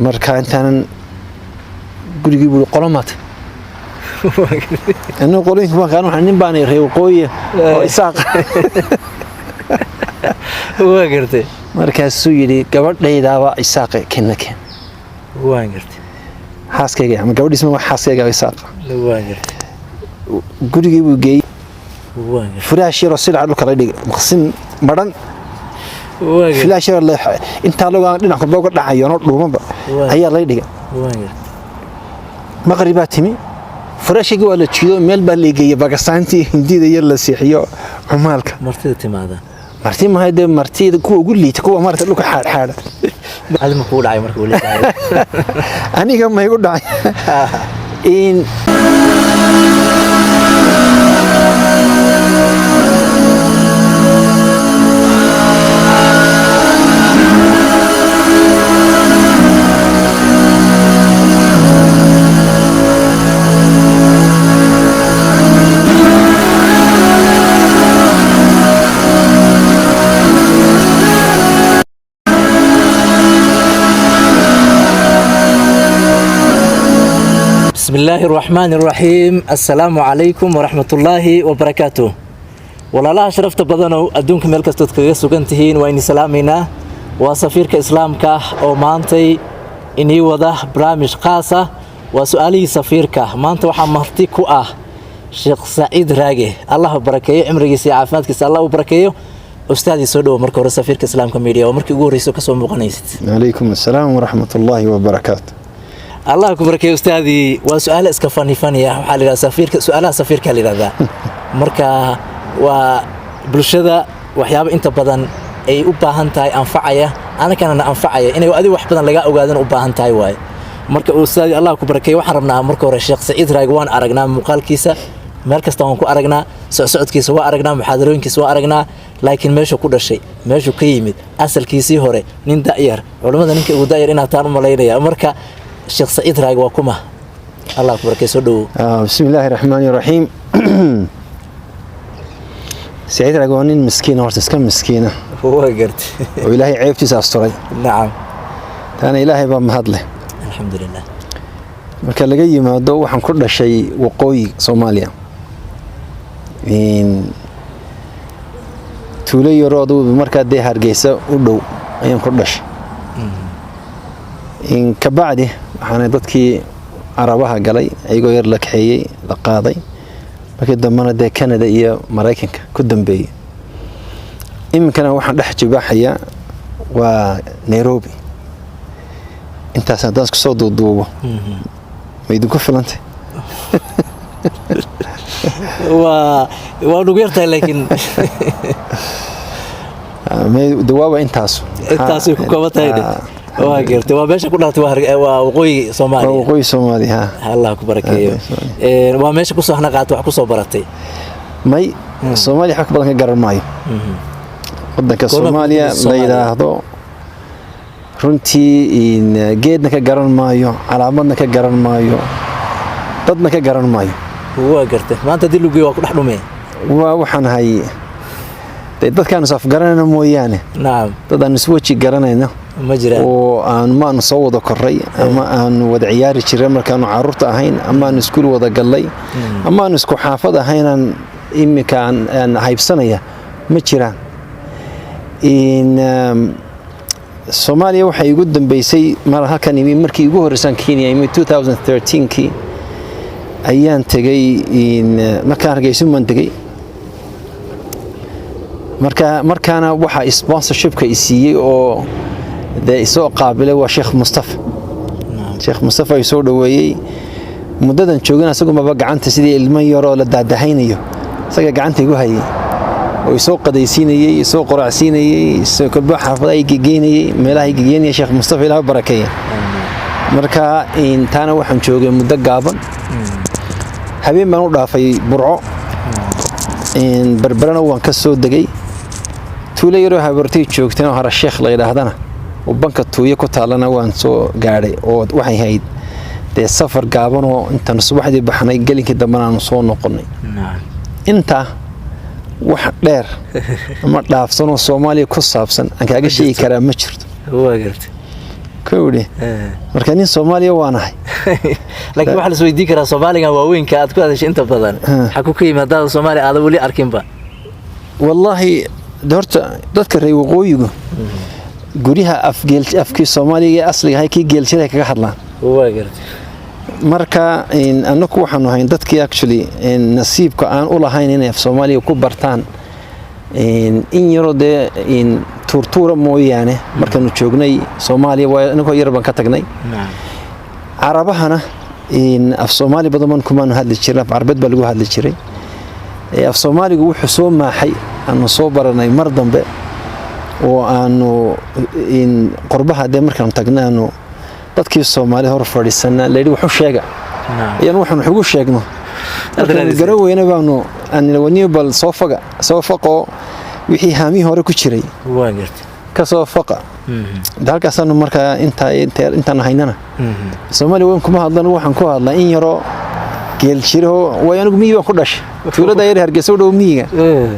marka intaanan gurigii buu qolomaad anuu qolooyinka markaan waxaan nin baan reey waqooyi oo isaaq waa gartay markaasuu yidhi gabadhaydaaba isaaq kennake waa gartay xaaskayga ama gabadhiisma wax xaaskayga isaaq waa gartay gurigii buu geeyey waa gartay firaash yar oo silca dhulka la dhigay maqsin maran waa gartay firaash yar inta lagu dhinac ka looga dhacayo no dhuumaba ayaa la dhigay waa gartay maqriba timi firaashkii waa la jiido meel baa la geeyay Pakistaantii Hindida yar la siixiyo xumaalka martida timaada martii ma hayde martida kuwa ugu liita kuwa martida dhulka xaad adma ku dhacay markuu leeyahay aniga ma igu dhacay in بسم الله الرحمن الرحيم السلام عليكم ورحمة الله وبركاته ولا لا شرفت بدنو أدونك ملك استودكي سوغنتهين وإني سلامينا وسفيرك إسلامك أو مانتي إني وضح برامج قاسة وسؤالي سفيرك مانتي وحمرتيكو شيخ سعيد راقي الله بركيه عمري سي عافماتك الله بركيه أستاذي سودو مركو سفيرك إسلامك ميديا ومركي قوريسو كسو مقنيست عليكم السلام ورحمة الله وبركاته الله كبرك يا أستاذي وسؤال إسكفاني فانية وحال سفيرك سؤالها سفيرك لهذا مركا وبلشدة وحياب أنت بدن أي أباهنتاي أنفعية أنا كان أنا أنفعية إني وأدي واحد بدن لقى أوجادن أباهنتاي واي مركا أستاذي الله كبرك وحرمنا مركا الشيخ سعيد راجوان أرجنا مقال كيسة مركز طوانكو أرجنا سعود كيسة وأرجنا محاضرين كيسة وأرجنا لكن ماشوا كل شيء ماشوا كيمد أصل كيسي هوري نين دائر علماء نين كودائر إنها تانو ملايين مركا الشيخ سعيد راقي وكما الله أكبر سودو بسم الله الرحمن الرحيم سعيد راقوانين مسكينة ورتسكن مسكينة هو قرت وإلهي عيبتي سأستري نعم أنا إلهي بمهدله الحمد لله marka laga yimaado waxaan ku dhashay waqooyi Soomaaliya in tuulo yaroodu marka de Hargeysa u dhow ayaan ku dhashay in ka bacdi waxaan dadkii Arabaha galay ayagoo yar la kaxeeyay la qaaday markii dambana de Canada iyo Mareykanka ku dambeeyay iminkana waxaan dhex jibaaxaya waa Nairobi intaas hadaan isku soo duuduubo ma idinku filantay waa ugu yartahay laakiin dawaaba intaas ku kabatay waa geertay waa meesha ku dhalatay waa waqooyi Soomaaliya waqooyi Soomaaliya Allah ku barakeeyo waa meesha ku soo xanaaqaad wax ku soo baratay may Soomaaliya xaq badan ka garan maayo wadanka Soomaaliya la yiraahdo runtii in geedna ka garan maayo calaamadna ka garan maayo dadna ka garan maayo waa gartay maanta dilugi waa ku dhax dhumay waa waxaan hay dadkaan saf garanayna mooyaane naam dadaan iswaji garanayna ma jiraan oo aan ma soo wada koray ama aan wada ciyaari jiray markaan caruurta ahayn ama aan iskuul wada galay ama aan isku xaafad ahayn imika aan haybsanaya ma jiraan in Soomaaliya waxay ugu dambeysay mar halkan markii ugu horeysan Kenya 2013kii ayaan tagay in markaan Hargeysa man tagay markaana waxa sponsorshipka isiiyay oo isoo qaabilay waa Sheikh Mustafa Sheikh Mustafa ay soo dhaweeyay muddadan joogana asagoo ma gacanta sidii ilmo yar oo la daadahaynayo isaga gacanta igu hayay oo isoo qadaysiinayay isoo qoracsiinayay isoo kalba xaafada ay gegeynayay meelaha ay gegeynayay Sheikh Mustafa ilaahay barakeeyo marka intaana waxaan joogay muddo gaaban habeen baan u dhaafay Burco in barbarana waan ka soo degay tuulo yar oo habartay joogtay oo hara Sheikh la yiraahdana oo banka tuuyo ku taalana waan soo gaaray oo waxay hayd de safar gaaban oo intaan subaxdii baxnay galinkii dambana aan soo noqonay inta wax dheer ama dhaafsan oo Soomaaliya ku saabsan aan kaaga sheegi karaa ma jirto waa gartay كودي مركانين صوماليا وانا لكن واحد سويدي كرا صوماليا واوين كاد كو هذا انت بدن حكو كيما داد صومالي هذا ولي اركين با والله دورت dadka reey waqooyiga guriha afkii Soomaaliga asliga hay ki geelshada kaga hadlaan waa gartay marka in anaku waxaanu hayn dadkii actually in nasiibka aan u lahayn inay af Soomaaliga ku bartaan in yaro de in turtura mooyaane markaanu joognay Soomaaliya waa anagu yar baan ka tagnay Arabahana in af Soomaali badan kuma hadli jiray af Arabeed baa lagu hadli jiray af Soomaaligu wuxuu soo maaxay aanu soo baranay mar dambe oo aanu in qurbaha de markaan tagnaano dadkii Soomaali hor fadhiisana leeyahay wuxuu sheega ayaan waxaan ugu sheegno garaweyna baanu aan wani bal soo faqo wixii haami hore ku jiray waa gartay ka soo faqa dalkaasna marka inta haynana Soomaali waan kuma hadlan waxaan ku hadlaa in yaro geel jiro way anigu miyiga ku dhashay tuulada yar Hargeysa dhow miyiga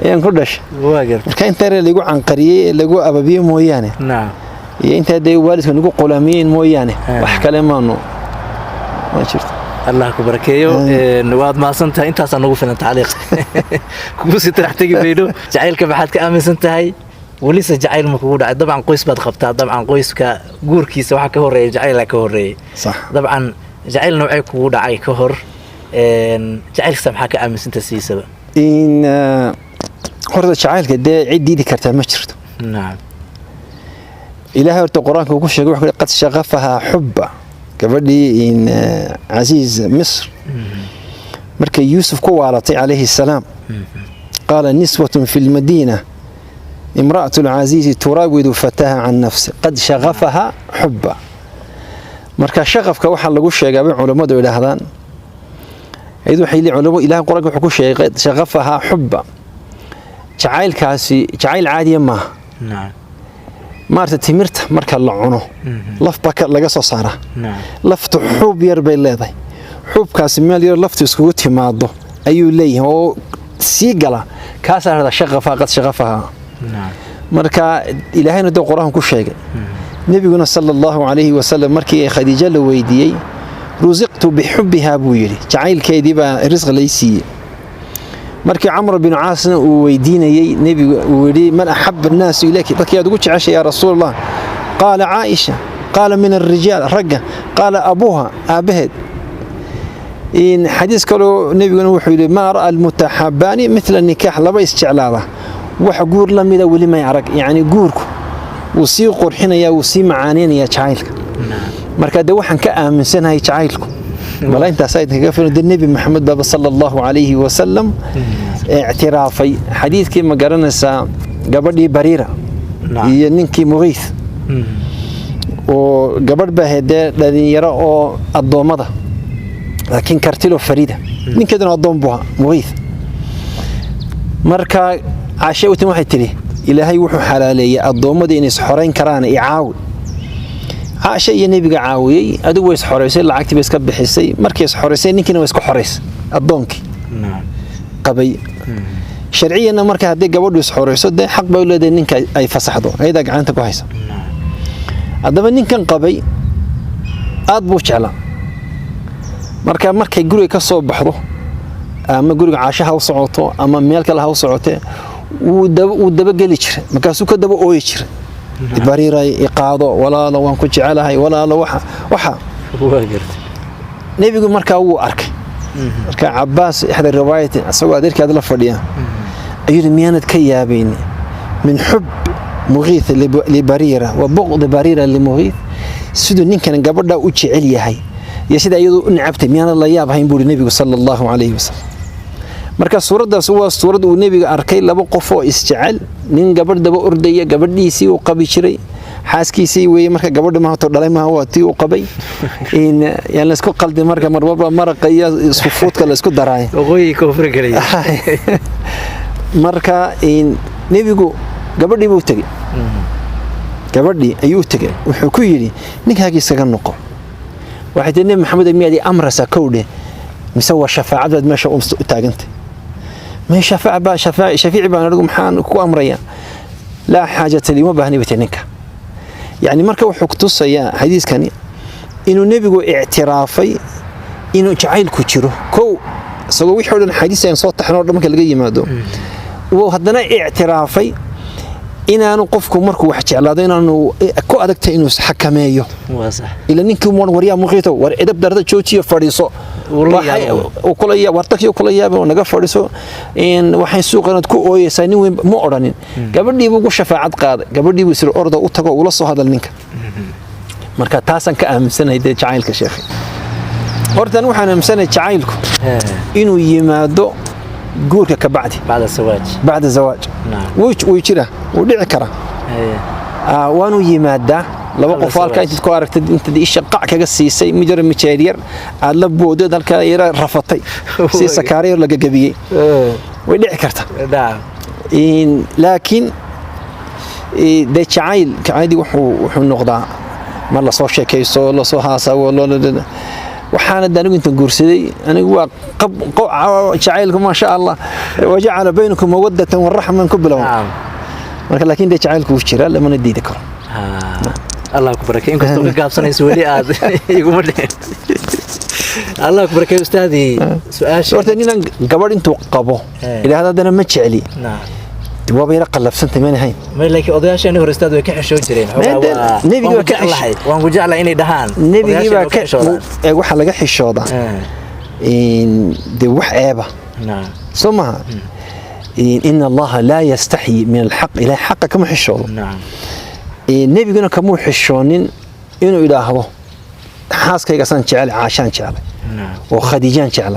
ayaan ku dhashay waa gartay marka inta lagu canqariyay lagu ababiyo mooyaane iyo inta day waalidku nagu qolaamiyeen mooyaane wax kale maano ma jirto الله كبركيو نواد ما سنتها انت صنوف في التعليق كوسي تروح تجي بيدو جعيلك بحد كامل سنتهي ولسه جعيل مكود طبعا قيس بد خبطها طبعا قيس كغوركيس waxa ka horeeyay جعيلك ka horeeyay صح طبعا جعيل نوعي ku dhacay ka hor جعيلك maxaa ka aaminsan siisaba in horta jacaylka de ciidii kartaa ma jirto naam ilaahay horta quraanka uu ku sheegay wax qad shaqafaha hubba gabadhii in Aziz Misr markay Yusuf ku waalatay alayhi salaam qala niswatun fil madina imra'atu al-aziz turawidu fataha an nafsi qad shaqafaha hubba marka shaqafka waxa lagu sheegay culimadu ilaahdaan aydu xili culimo ilaahay quraanka wuxuu ku sheegay qad shaqafaha hubba jacaylkaasi jacayl caadi ma naam maarta timirta marka la cuno laf baka laga soo saara laftu xub yar bay leedahay xubkaasi meel yar laftu isku timaado ayuu leeyahay oo si gala ka saarada shaqafa marka ilaahayna dad quraan ku sheegay nabiguna sallallahu alayhi wa sallam markii Khadija la weydiiyay ruziqtu bihubbiha buu yiri jacaylkeedii baa risq laysiiyay markii Amr bin Aas uu weydiinayay nabiga uu yiri man ahabba an-nas ilayki dadkii aad ugu jeceshay ya rasuulullah qala Aisha qala min ar-rijal ragga qala abuha abahed in hadith kale nabiguna wuxuu yiri ma ra'a al-mutahabbani mithla an-nikah laba isticlaada wax guur la mid ah wali ma arag yaani guurku uu si qurxinaya uu si macaaneynaya jacaylka marka de waxaan ka aaminsanahay jacaylku ولا انت سيد كفر النبي محمد بابا صلى الله عليه وسلم اعترافي حديث كما قرنسا قبردي بريرة هي ننكي مغيث وقبر بهده الذي يرى الضومضة لكن كرتله فريدة من كده الضوم بها مغيث مركا عشاء وتمحي تري إلهي وحو حلالي الضومضة إن سحرين كران إعاود عاشا iyo nabiga caawiyay adigu way isxoreysay lacagtii bay iska bixisay markii isxoreysay ninkina way isku xoreys adoonki qabay sharciyan marka hadii gabadhu isxoreyso de xaq bay u leedahay ninka ay fasaxdo ayda gacanta ku haysa adaba ninkan qabay aad buu jeclaa markay guriga ka soo baxdo ama guriga caashaha u socoto ama meel kale ha u socotee uu daba gali jiray markaasuu ka daba ooyi jiray بريرة إقاضة ولا لو أنكو جعلها ولا لو وحا نبي يقول مركا هو أرك مركا عباس إحدى الروايات سوى ذلك هذا لفرديا أيضا ميانة كيابين من حب مغيث لبريرة وبغض بريرة لمغيث سيدو نين كان قبل دا أوتشي عليا هاي يا سيدي أيضا نعبت ميانة الله يابها ينبول النبي صلى الله عليه وسلم marka suuradaas waa suurad uu nabiga arkay laba qof oo isjecel nin gabadhaba ordaya gabadhiisii uu qabi jiray xaaskiisii weey marka gabadha ma hado dhalay ma waa tii uu qabay in yaan la isku qaldi marka marba maraqaya isku fuudka la isku daray oqoy ko furgalay marka in nabigu gabadhii buu tagay gabadhii ayuu tagay wuxuu ku yiri ninkaaga isaga noqo waxa tii maxamed amiyadi amrasa kowde mise waa shafaacad meesha u taagantay ما شفاعي بان رغم حان كو امريا لا حاجه لي ما باهني بتنك يعني marka wuxuu ku tusayaa xadiiskani inuu nabigu i'tiraafay inuu jacaylku jiro kow isagoo wixii dhan xadiis ay soo taxnoo dhamka laga yimaado oo haddana i'tiraafay inaanu qofku markuu wax jeclaado inaanu ku adagtay inuu xakameeyo waa sax ila ninkii wariyaa muuqito war edab darada joojiyo fadhiiso oo kula yaa wartaki kula yaab oo naga fadhiso in waxay suuqanad ku ooyeysaa nin weyn ma oranin gabadhii buu shafaacad qaaday gabadhii buu sir ordo u tago ula soo hadal ninka marka taasan ka aaminsanahay jacaylka sheekh hortan waxaan aaminsanahay jacaylku inuu yimaado guurka ka bacdi بعد الزواج ويجرى ودعي كرا وانو يمادا لو قفالك انت ku aragtid inta isha qac kaga siisay mijar mijeeriyar aad la boodo dalka yara rafatay si sakaariyo laga gabiyay way dhici kartaa in laakiin de jacayl kaadi wuxuu noqdaa mar la soo sheekayso la soo haasawo waxaana danigu inta guursaday anigu waa jacaylku ma sha Allah waja'ala baynakum mawaddatan wa rahman kublaw marka laakiin de jacaylku jira lama diidi karo Allah ku barakeeyo inkastoo ka gaabsanayso wali aad iguma dheen Allah ku barakeeyo ustaadi su'aasha horta ninaan gabadh intuu qabo ilaahadana ma jeceli waa ila qalabsantay ma ahayn ma laakiin odayaashani hore ustaad way ka xishoo jireen nabiga ka xishay waan ku jeclaa inay dhahaan nabiga ka xishooda waxa laga xishooda in de wax eeba somaha in Allah la yastahi min al-haq ila haqqa kama xishoodo nabiguna kama xishoonin inuu ilaahdo xaaskayga san jecel caashan jecel oo khadiijaan jecel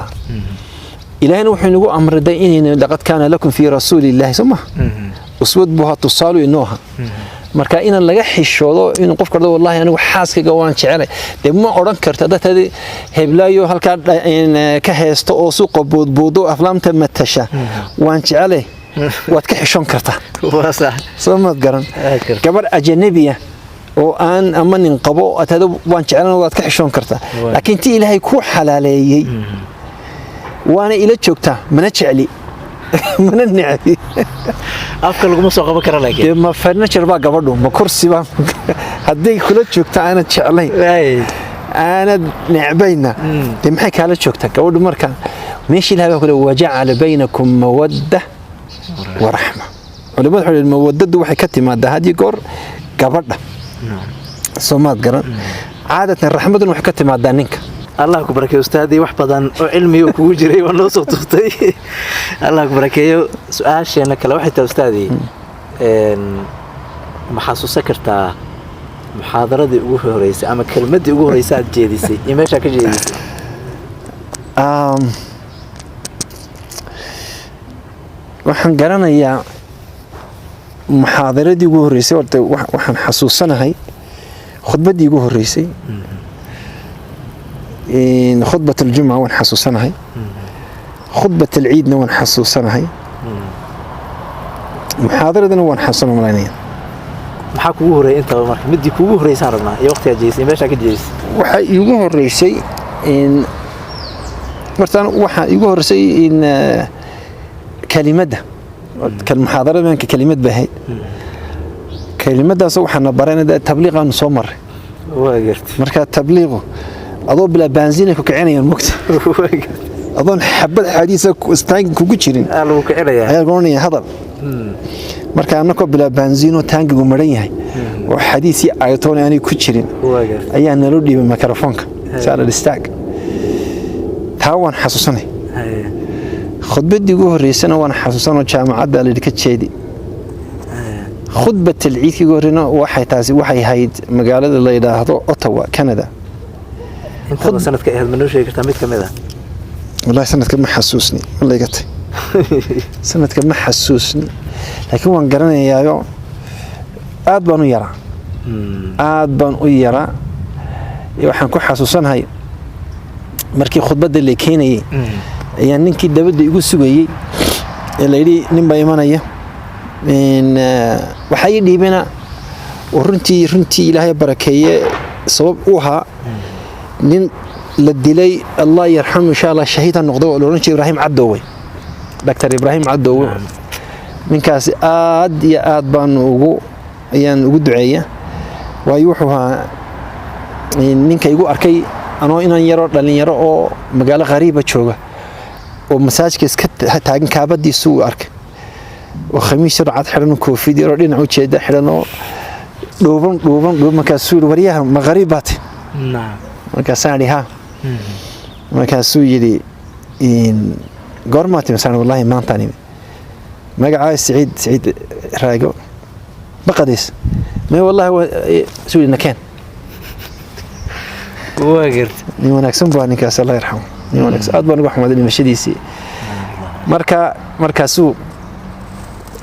إلهنا وحين نقول أمر دين لقد كان لكم في رسول الله سمع أسود بها تصالوا إنها مركا إن اللي جح الشوضو إنه قف كرده والله أنا وحاسك جوان شعله ده ما أوران كرتة هذه هبلايو هالكار إن كهست أو سوق بودو أفلام تمتشة وان شعله واتكحشون كرتة وصح سمع قرن كبر أجنبية وأن أمن انقبوا أتدو وان شعله واتكحشون كرتة لكن تي إلهي كو حلالي وانا الى جوجتا من جعلي من النعبي افكر لو ما سو قبا كره لكن ما فرنشر با غبدو ما كرسي با hadii kula joogta ana jeclay ana nacbayna maxay kala joogta gabadhu marka meeshii ilaahay kula waja'ala baynakum mawadda wa rahma culimadu xulil mawaddadu waxay ka timaadaa hadii goor gabadha Soomaad garan caadatan rahmaduna waxay ka timaadaa ninka الله كبركي أستاذي وحبضاً علمي وكوجري والنص وطفتي الله كبركي سؤال شيء أنك لو حتى أستاذي محاسوسة كرتا محاضرة دي أقوه رئيسي أما كلمة دي أقوه رئيسات جيديسي يماشا كجيديسي waxaan garanayaa muxaadaradii ugu horeysay waxaan xasuusanahay khudbadii ugu horeysay in khudbad الجمعة ونحسوسناهي خطبة العيد نوان حسوسناهي محاضرة نوان حسوسنا ملانين maxaa kugu horeeyay inta marka midii kugu horeeyay rabnaa iyo waqtiga jeesay meesha ka jeesay waxa igu horeeyay in martaan waxa igu horeeyay in kalimada kan muxaadarada ka kalimad bahay kalimadaas waxana baranada tabliiqan soo maray waa gartay marka tabliiqo adoo bila benzin ku kicinayaan mugta adoon xabad xadiisa istaag kugu jirin lagu kicinaya ayaa goonaya hadal marka anako bila benzin oo taangigu maran yahay oo xadiisi aytoon aanay ku jirin ayaa nalo dhiibay mikrofoonka saala istaag tawan xasuusanay khudbadii ugu horeysana waan xasuusanoo jaamacadda la dhigay jeedi khudbad العيد ugu horeyna waxay hayd magaalada la yiraahdo Ottawa Canada انت سنه كاهد منو شيء كرتا ميد كميدا والله سنه كما حسوسني والله قلت سنه كما حسوسني لكن وان غرانيايو aad baan u yara waxaan ku xasuusanahay markii khudbada la keenayay ayaan ninkii dabada igu sugayay ee la yiri nin baa imanaya in waxay dhiibina runtii Ilaahay barakeeye sabab u ahaa nin la dilay Allah yarhamu insha Allah shahiid noqdo oo looran jiray Ibrahim Cadoowe Dr. Ibrahim Cadoowe ninkaas aad iyo aad baan ugu duceeyaa waayo wuxuu ahaa ninka igu arkay anoo inaan yaro dhalinyaro oo magaalo qariiba jooga oo masaajidka iska taagan kaabadiisu uu arkay oo khamiis yar cad xiran koofid yar dhinac u jeeda xiran oo dhuuban markaasuu yidhi waryaha ma qariib baad markaasaan idhi haa markaasuu yidhi goormaa timi saan wallaahi maantaan imi magacaa siciid raago baqadays may wallaahi suu yidhi nakeen nin wanaagsan baa ninkaas allah yarxamo nin wanaagsan aad baan ugu xumaaday dhimashadiisii markaasuu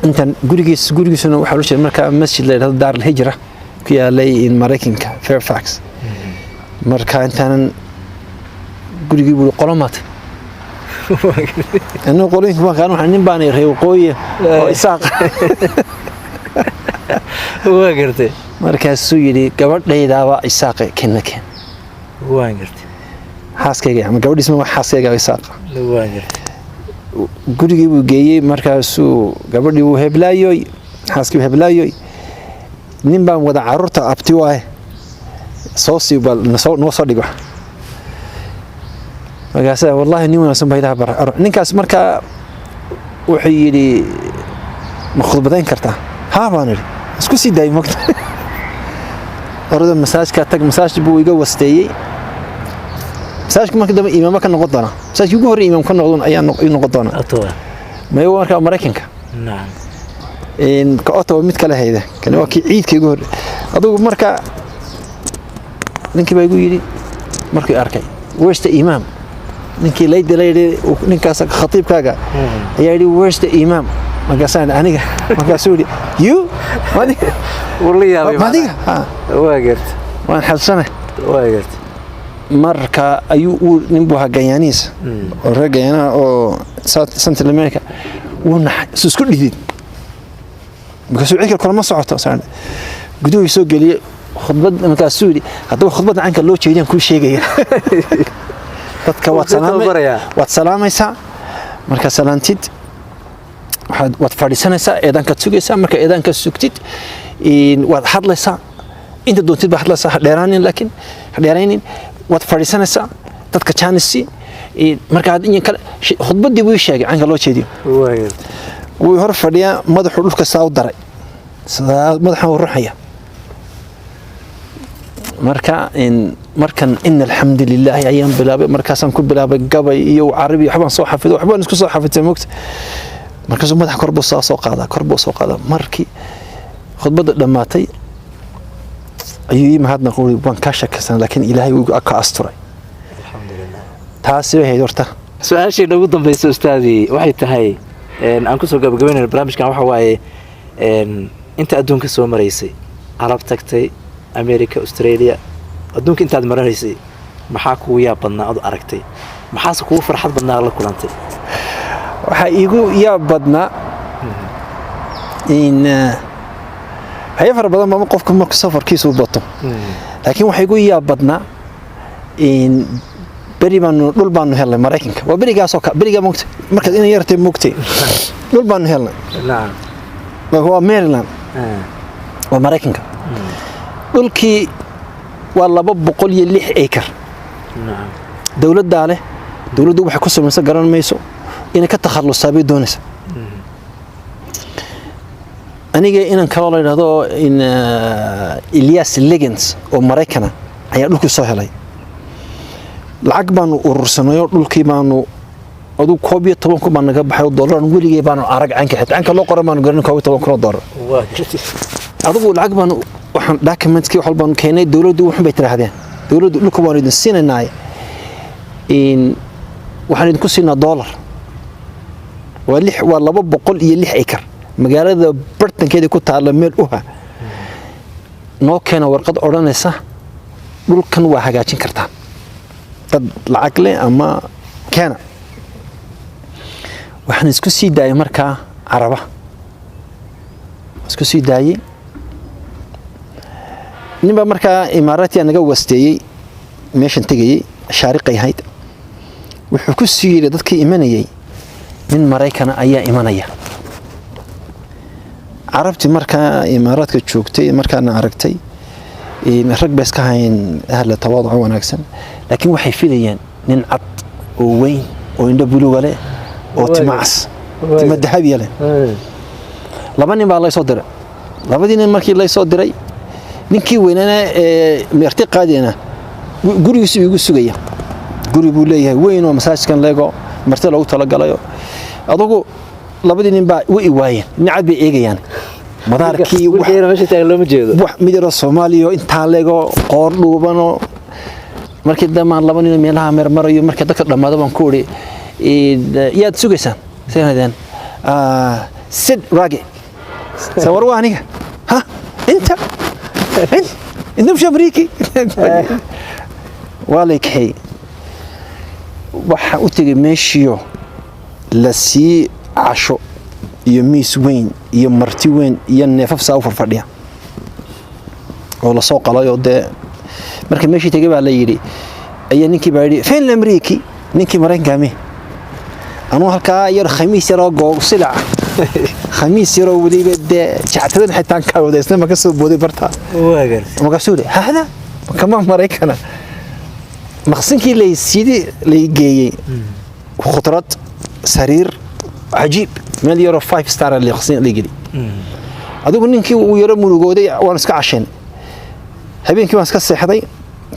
intan gurigiisuna waxaa lu jiray markaa masjid la yidhahdo daar alhijra ku yaalay in maraykanka Fairfax marka intaanan gurigii buu qolo maatay anuu qolooyinka baan kaan nin baan reey waqooyi oo isaaq waa gartay markaasuu yidhi gabadhaydaaba isaaqe kennakeen waa gartay xaaskayga ama gabadhiisma wax xaaskayga isaaqa waa gartay gurigii buu geeyey markaasuu gabadhii uu heblaayoy xaaskii uu heblaayoy nin baan wada caruurta abti waaye soo sii bal noo soo dhigo markaasaa wallaahi nin wanaagsan baa ilaah bara ninkaas markaa wuxuu yidhi ma khudbadayn kartaa haa baan idhi isku sii daayay mogta orada masaajka tag masaaj buu iga wasteeyey masaajka markii dambe imaam ka noqon doona masaajkii ugu horreeyay imaam ka noqdon ayaa noqon doona mayo markaa maraykanka ka Ottawa mid kale hayda kan waa kii ciidka igu horreeyay adigu markaa ninkii baa igu yidhi markii arkay where's the imam ninkii la yidhi ninkaas khatiibkaaga ayaa yidhi where's the imam markaasaan aniga markaasuu yidhi you wala yaabay madiga waa gartay waan xalsanay waa gartay marka ayuu nin buu hagayaaniis oo ragayana oo Central America wuna isku dhidid markaasuu cikir kulama socoto saan guduhu soo geliyay khudbad markaasuu yidhi haddaba khudbadda canka loo jeediyaan kuu sheegaya dadka waad salaamaysaa marka salaantid waad fadhiisanaysaa eedaankaad sugaysaa marka eedaankaad sugtid waad hadlaysaa inta doontid baa hadlaysaa hadheeraynin waad fadhiisanaysaa dadka jaanisi marka khudbaddii buu ii sheegay canka loo jeediyo wuu hor fadhiyaa madaxuu dhulka saa u daray madaxan wuu ruxaya markan in alxamdulilah ayaan bilaabay markaasaan ku bilaabay gabay iyo carabi waxbaan soo xafiday waxbaan isku soo xafidtay moogta markaasuu madax kor buu soo qaadaa markii khudbadda dhammaatay ayuu ii mahadnaq uri waan kaa shakaysan laakiin ilaahay wuu ka asturay taasi way ahayd horta su-aashii ugu dambaysa ustaadii waxay tahay aan kusoo gabagabeynayno barnaamijkan waxa waaye inta adduunka soo maraysay carab tagtay America Australia adduunka intaad maranaysay maxaa kugu yaab badnaa aad aragtay maxaase kugu farxad badnaa la kulantay waxaa iigu yaab badnaa in hay far badan ma qofku markuu safarkiisu bato laakiin waxaa iigu yaab badnaa in dhul baanu helnay Mareykanka waa beriga moogtay markaad inay yartay moogtay dhul baanu helnay waa Maryland waa Mareykanka dhulkii waa 206 acre dawladda leh dawladdu waxay ku samaysan garan mayso inay ka takhalusaa bay doonaysa aniga inaan kala leeyahay in Elias Legends oo Mareykana ayaa dhulku soo helay lacag baanu urursanayo dhulkii baanu adu $12 baan naga baxay dollar weligay baanu arag canka loo qoran baanu garan $12 adigu lacag baanu waxaan documentskii wax walba keenay dawladdu waxan bay tiraahdeen dawladdu dhulka waan idin siinaynaay in waxaan idin ku siinaa dollar waa 206 acre magaalada bartankeeda ku taala meel uha noo keena warqad oranaysa dhulkan waa hagaajin kartaa dad lacag leh ama keena waxaan isku sii daayay markaa caraba isku sii daayay ninba markaa imaaraatiya naga wasteeyay meeshan tagayay shaariqay hayd wuxuu ku siiyay dadkii imanayay min Mareykana ayaa imanaya carabti markaa imaaraadka joogtay markaana aragtay rag bay iska hayn ahla tawaaduc wanaagsan laakiin waxay filayaan nin cad oo weyn oo indho buluug leh oo timaas tima dahabi leh laba nin baa la soo diray labadii nin markii la soo diray ninkii weynana meerti qaadina gurigiisu igu sugaya guri buu leeyahay weyn oo masaajidkan leego marti lagu tala galayo adugu labadii nin baa way waayeen nicad bay eegayaan madaarkii wax midaro Soomaaliya inta leego qoor dhuubano markii damaan laba nin meelaha marmarayo markii dadka dhamaado baan ku ori yaad sugaysan seenadeen sid raagi sawir waaniga ha inta مش أمريكي والكحي waxa u tagay meeshiyo la sii casho iyo miis weyn iyo marti weyn iyo neefaf saa u farfadhiya oo la soo qalayo de markii meeshii tagay baa la yiri ayaa ninkii baa yiri feen Ameeriki ninkii Mareykanka anoo halkaa yar khamiis yar oo goog silac خميس يرو ودي بده شعترين حتى كانوا ده اسمه ما كسب بودي برتا واجر ما كسودي هذا كمان مريكنا مخصن كي لي سيدي لي جاي خطرات سرير عجيب مال يورو 5 ستار اللي خصين اللي جدي هذو نينكي ويرو ملوغودي وان اسك عشان habeenkii waan iska seexday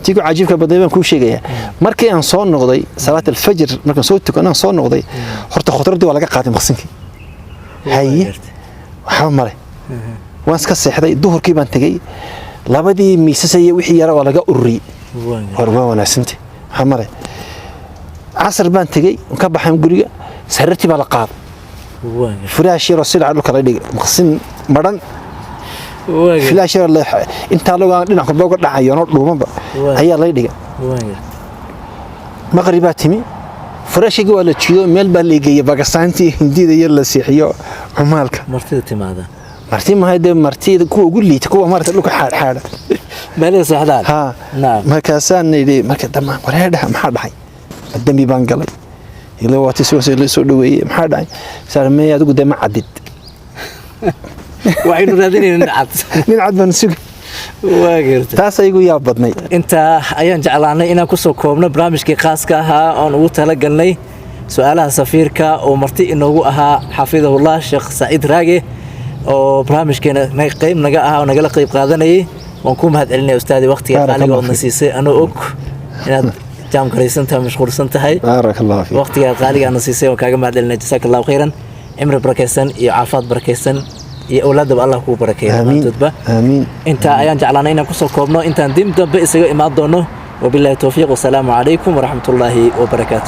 tiigu cajiibka badayban ku sheegaya markii aan soo noqday salaat al-fajr markaan soo tukanay soo noqday horta khudradii waa laga qaaday maqsinkii haye waxa mare waan iska seexday duhurkii baan tagay labadii miisasay wixii yara waa laga ururi hormaa wanaagsantii waxa mare asr baan tagay ka baxay guriga sarartii baa la qaaday firaash yar oo silaa dhulka la dhigay maqsin maran فلاش الله انت لو دينك بوق دحاyo no dhuumaba ayaa la dhigay maqribaatimi farashiga wala jiido meel baa leegay Pakistanti hindida yar la siixiyo umaalka martida timaada martii ma hayde martida ku ugu liita kuwa martida dhulka xaad meel saxdaan ha naam markaasaan nidi marka dhamaan wareedha maxaa dhahay dambi baan galay ila waati soo dhaweeyay maxaa dhahay saarmay adigu dama cadid waxaynu raadinayna nin cad baan sug waageerta taas aygu yaa badnay inta ayaan jeclaanay inaan ku soo koobno barnaamijkii khaaska ahaa oo ugu talagalnay su'aalaha safiirka oo marti inoogu ahaa xafidahullah Sheekh Said Raage oo barnaamijkeena qayb naga ah oo nagala qayb qaadanayay waan ku mahad celinay ustaadi waqtiga qaaliga oo nasiisay anoo og inaad jaam gareysantahay mashquulsan tahay barakallahu fiik waqtiga qaaliga nasiisay oo kaaga mahad celinay jazakallahu khairan cimri barakeysan iyo caafimaad barakeysan iyo awlaadaba Allah ku barakeeyo maantadba amiin inta ayaan jeclaanay inaan ku soo koobno intaan dim dambe isaga imaad doono wabillahi tawfiiq wa salaamu alaykum wa rahmatullahi wa barakaatuh